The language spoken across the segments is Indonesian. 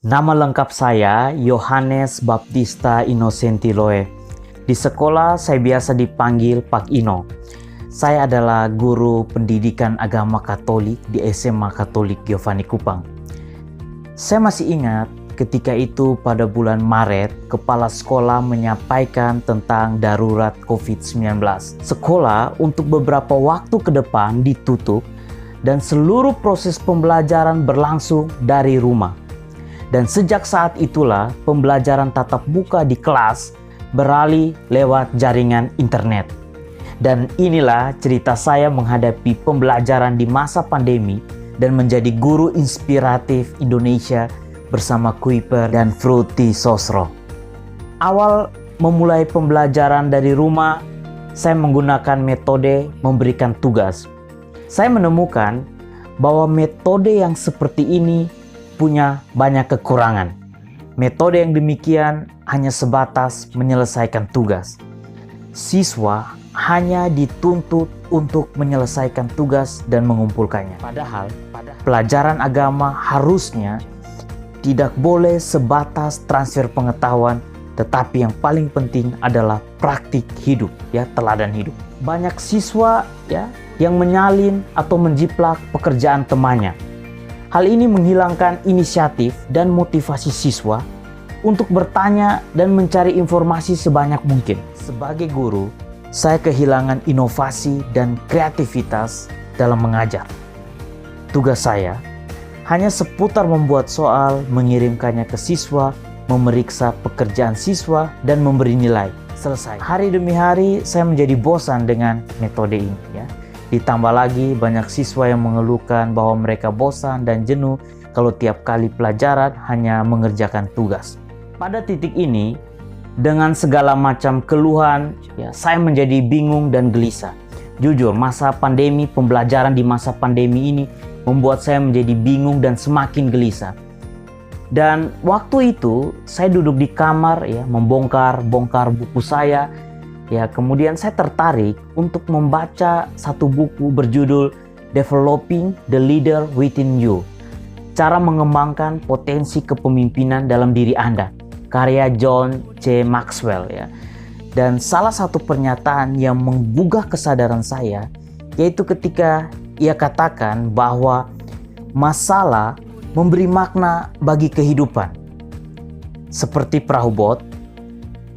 Nama lengkap saya Yohanes Baptista Innocentiloe. Di sekolah saya biasa dipanggil Pak Ino. Saya adalah guru pendidikan agama Katolik di SMA Katolik Giovanni Kupang. Saya masih ingat ketika itu pada bulan Maret, kepala sekolah menyampaikan tentang darurat COVID-19. Sekolah untuk beberapa waktu ke depan ditutup dan seluruh proses pembelajaran berlangsung dari rumah. Dan sejak saat itulah pembelajaran tatap muka di kelas beralih lewat jaringan internet. Dan inilah cerita saya menghadapi pembelajaran di masa pandemi dan menjadi guru inspiratif Indonesia bersama Kuiper dan Fruity Sosro. Awal memulai pembelajaran dari rumah, saya menggunakan metode memberikan tugas. Saya menemukan bahwa metode yang seperti ini punya banyak kekurangan. Metode yang demikian hanya sebatas menyelesaikan tugas. Siswa hanya dituntut untuk menyelesaikan tugas dan mengumpulkannya. Padahal pelajaran agama harusnya tidak boleh sebatas transfer pengetahuan, tetapi yang paling penting adalah praktik hidup, teladan hidup. Banyak siswa yang menyalin atau menjiplak pekerjaan temannya. Hal ini menghilangkan inisiatif dan motivasi siswa untuk bertanya dan mencari informasi sebanyak mungkin. Sebagai guru, saya kehilangan inovasi dan kreativitas dalam mengajar. Tugas saya hanya seputar membuat soal, mengirimkannya ke siswa, memeriksa pekerjaan siswa, dan memberi nilai. Selesai. Hari demi hari saya menjadi bosan dengan metode ini. Ditambah lagi banyak siswa yang mengeluhkan bahwa mereka bosan dan jenuh kalau tiap kali pelajaran hanya mengerjakan tugas. Pada titik ini, dengan segala macam keluhan, saya menjadi bingung dan gelisah. Jujur, masa pandemi, pembelajaran di masa pandemi ini membuat saya menjadi bingung dan semakin gelisah. Dan waktu itu saya duduk di kamar membongkar buku saya. Kemudian saya tertarik untuk membaca satu buku berjudul Developing the Leader Within You. Cara mengembangkan potensi kepemimpinan dalam diri Anda. Karya John C. Maxwell. Dan salah satu pernyataan yang menggugah kesadaran saya, yaitu ketika ia katakan bahwa masalah memberi makna bagi kehidupan. Seperti perahu bot,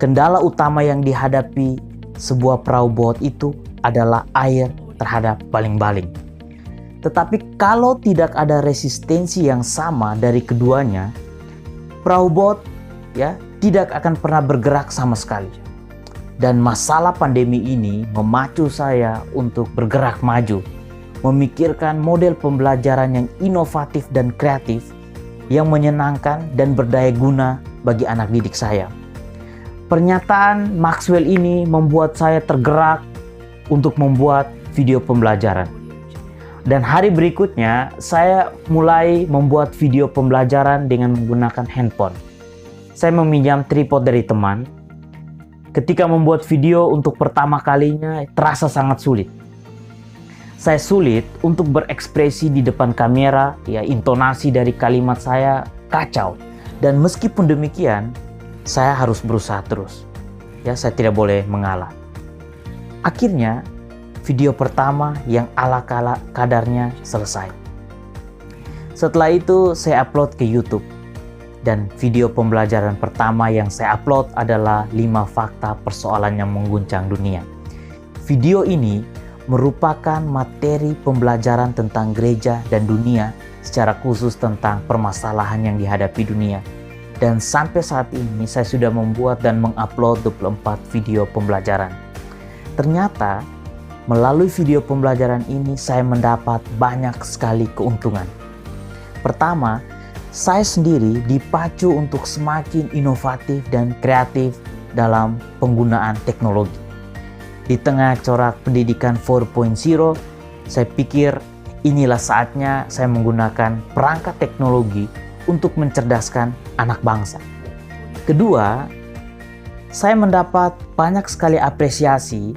kendala utama yang dihadapi sebuah perahu bot itu adalah air terhadap baling-baling. Tetapi kalau tidak ada resistensi yang sama dari keduanya, perahu bot tidak akan pernah bergerak sama sekali. Dan masalah pandemi ini memacu saya untuk bergerak maju, memikirkan model pembelajaran yang inovatif dan kreatif yang menyenangkan dan berdaya guna bagi anak didik saya. Pernyataan Maxwell ini membuat saya tergerak untuk membuat video pembelajaran. Dan hari berikutnya saya mulai membuat video pembelajaran dengan menggunakan handphone. Saya meminjam tripod dari teman. Ketika membuat video untuk pertama kalinya terasa sangat sulit. Saya sulit untuk berekspresi di depan kamera, intonasi dari kalimat saya kacau. Dan meskipun demikian, saya harus berusaha terus. Saya tidak boleh mengalah. Akhirnya, video pertama yang ala kadarnya selesai. Setelah itu, saya upload ke YouTube. Dan video pembelajaran pertama yang saya upload adalah 5 fakta persoalan yang mengguncang dunia. Video ini merupakan materi pembelajaran tentang gereja dan dunia, secara khusus tentang permasalahan yang dihadapi dunia. Dan sampai saat ini saya sudah membuat dan mengupload 24 video pembelajaran. Ternyata melalui video pembelajaran ini saya mendapat banyak sekali keuntungan. Pertama, saya sendiri dipacu untuk semakin inovatif dan kreatif dalam penggunaan teknologi. Di tengah corak pendidikan 4.0, saya pikir inilah saatnya saya menggunakan perangkat teknologi untuk mencerdaskan anak bangsa. Kedua, saya mendapat banyak sekali apresiasi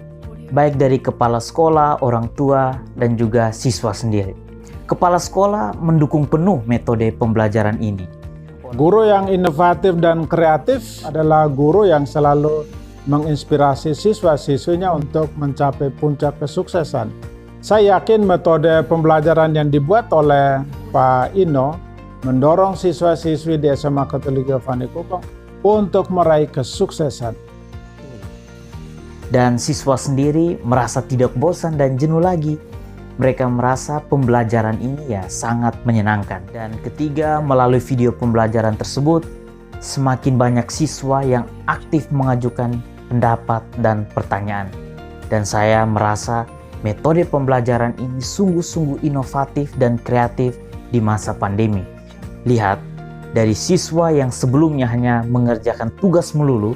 baik dari kepala sekolah, orang tua, dan juga siswa sendiri. Kepala sekolah mendukung penuh metode pembelajaran ini. Guru yang inovatif dan kreatif adalah guru yang selalu menginspirasi siswa-siswinya untuk mencapai puncak kesuksesan. Saya yakin metode pembelajaran yang dibuat oleh Pak Ino mendorong siswa-siswi di SMA Katolik Giovanni Kupang untuk meraih kesuksesan. Dan siswa sendiri merasa tidak bosan dan jenuh lagi. Mereka merasa pembelajaran ini sangat menyenangkan. Dan ketiga, melalui video pembelajaran tersebut, semakin banyak siswa yang aktif mengajukan pendapat dan pertanyaan. Dan saya merasa metode pembelajaran ini sungguh-sungguh inovatif dan kreatif di masa pandemi. Lihat, dari siswa yang sebelumnya hanya mengerjakan tugas melulu,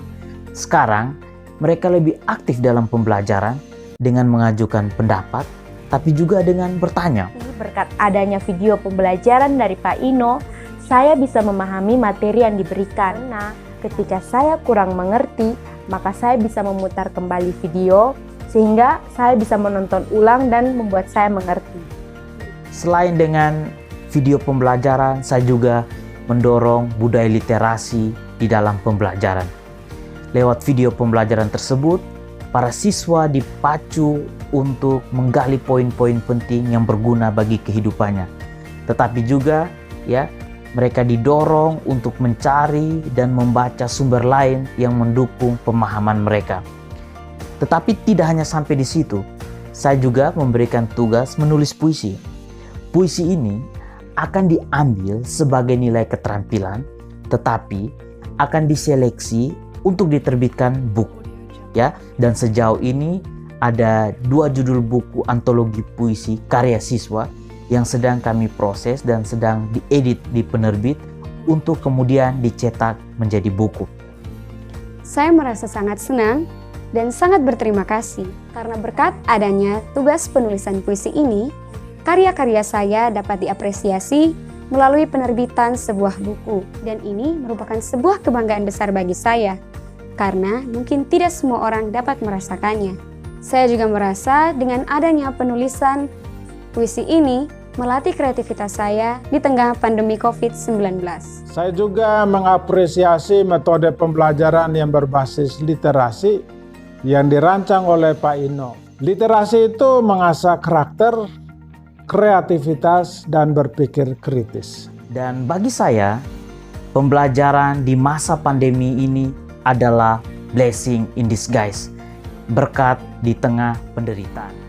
sekarang mereka lebih aktif dalam pembelajaran dengan mengajukan pendapat, tapi juga dengan bertanya. Berkat adanya video pembelajaran dari Pak Ino, saya bisa memahami materi yang diberikan. Nah, ketika saya kurang mengerti, maka saya bisa memutar kembali video, sehingga saya bisa menonton ulang dan membuat saya mengerti. Selain dengan video pembelajaran, saya juga mendorong budaya literasi di dalam pembelajaran. Lewat video pembelajaran tersebut, para siswa dipacu untuk menggali poin-poin penting yang berguna bagi kehidupannya. Tetapi juga mereka didorong untuk mencari dan membaca sumber lain yang mendukung pemahaman mereka. Tetapi tidak hanya sampai di situ, saya juga memberikan tugas menulis puisi. Puisi ini akan diambil sebagai nilai keterampilan, tetapi akan diseleksi untuk diterbitkan buku. Dan sejauh ini ada 2 judul buku antologi puisi karya siswa yang sedang kami proses dan sedang diedit di penerbit untuk kemudian dicetak menjadi buku. Saya merasa sangat senang dan sangat berterima kasih karena berkat adanya tugas penulisan puisi ini, karya-karya saya dapat diapresiasi melalui penerbitan sebuah buku, dan ini merupakan sebuah kebanggaan besar bagi saya karena mungkin tidak semua orang dapat merasakannya. Saya juga merasa dengan adanya penulisan puisi ini melatih kreativitas saya di tengah pandemi COVID-19. Saya juga mengapresiasi metode pembelajaran yang berbasis literasi yang dirancang oleh Pak Ino. Literasi itu mengasah karakter, kreativitas, dan berpikir kritis. Dan bagi saya, pembelajaran di masa pandemi ini adalah blessing in disguise, berkat di tengah penderitaan.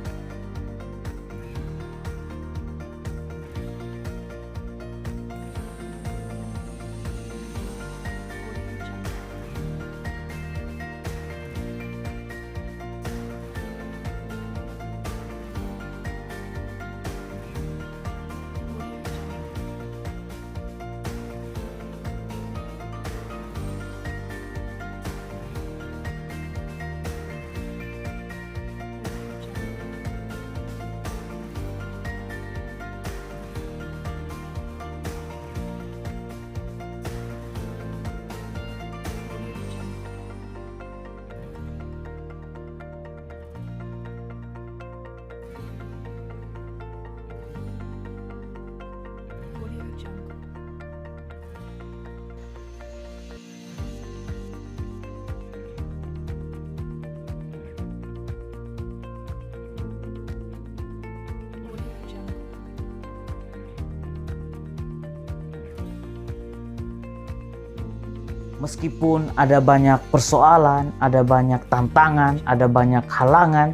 Meskipun ada banyak persoalan, ada banyak tantangan, ada banyak halangan,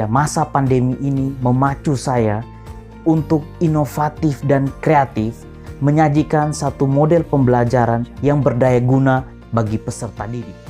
masa pandemi ini memacu saya untuk inovatif dan kreatif menyajikan satu model pembelajaran yang berdaya guna bagi peserta didik.